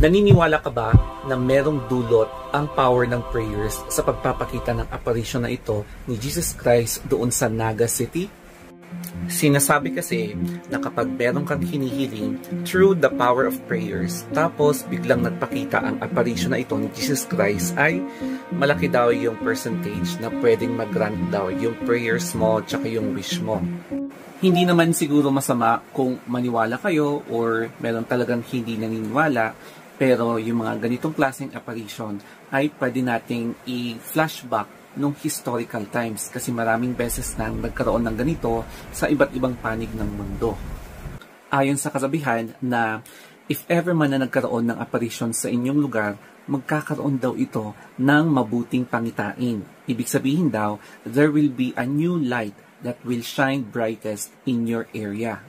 Naniniwala ka ba na merong dulot ang power ng prayers sa pagpapakita ng apparition na ito ni Jesus Christ doon sa Naga City? Sinasabi kasi na kapag meron kang hinihiling through the power of prayers, tapos biglang nagpakita ang apparition na ito ni Jesus Christ, ay malaki daw yung percentage na pwedeng mag-grant daw yung prayers mo tsaka yung wish mo. Hindi naman siguro masama kung maniwala kayo or meron talagang hindi naniniwala, pero yung mga ganitong klaseng apparition ay pwede nating i-flashback nung historical times kasi maraming beses nang nagkaroon ng ganito sa iba't ibang panig ng mundo. Ayon sa kasabihan na if ever man na nagkaroon ng apparition sa inyong lugar, magkakaroon daw ito ng mabuting pangitain. Ibig sabihin daw, there will be a new light that will shine brightest in your area.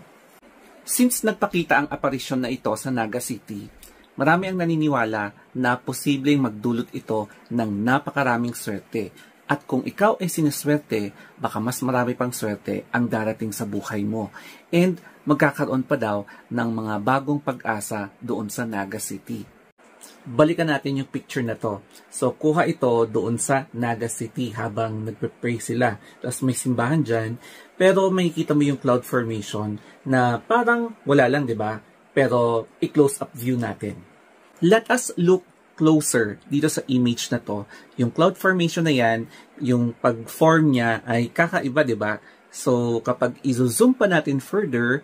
Since nagpakita ang apparition na ito sa Naga City, marami ang naniniwala na posibleng magdulot ito ng napakaraming swerte. At kung ikaw ay sinuswerte, baka mas marami pang swerte ang darating sa buhay mo. And magkakaroon pa daw ng mga bagong pag-asa doon sa Naga City. Balikan natin yung picture na to. So, kuha ito doon sa Naga City habang nagpe-pray sila. Tapos may simbahan dyan. Pero makikita mo yung cloud formation na parang wala lang, di ba? Pero i-close up view natin. Let us look closer dito sa image na to. Yung cloud formation na yan, yung pag-form niya ay kakaiba, di ba? So, kapag i-zoom pa natin further,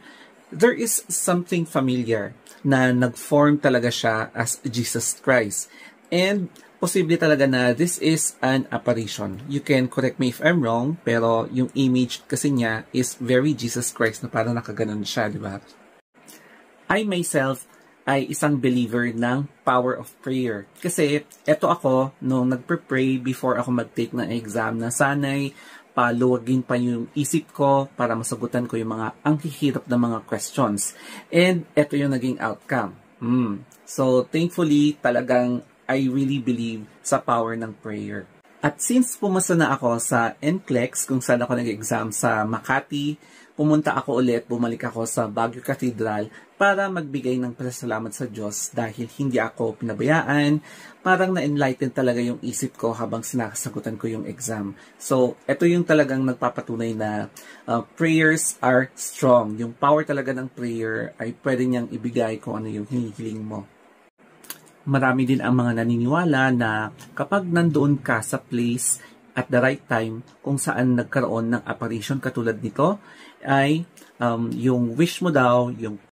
there is something familiar na nag-form talaga siya as Jesus Christ. And posible talaga na this is an apparition. You can correct me if I'm wrong, pero yung image kasi niya is very Jesus Christ na parang nakaganon siya, di ba? I myself ay isang believer ng power of prayer. Kasi eto ako, nung nagpe-pray before ako mag-take ng exam, na sana'y paluwagin pa yung isip ko para masagutan ko yung mga ang hihirap na mga questions. And eto yung naging outcome. So thankfully, talagang I really believe sa power ng prayer. At since pumasa na ako sa NCLEX, kung saan ako nag-exam sa Makati, pumunta ako ulit, bumalik ako sa Baguio Cathedral para magbigay ng pasasalamat sa Diyos dahil hindi ako pinabayaan. Parang na-enlighten talaga yung isip ko habang sinasagutan ko yung exam. So, ito yung talagang nagpapatunay na prayers are strong. Yung power talaga ng prayer ay pwede niyang ibigay kung ano yung hinihiling mo. Marami din ang mga naniniwala na kapag nandoon ka sa place at the right time kung saan nagkaroon ng apparition katulad nito, ay yung wish mo daw, yung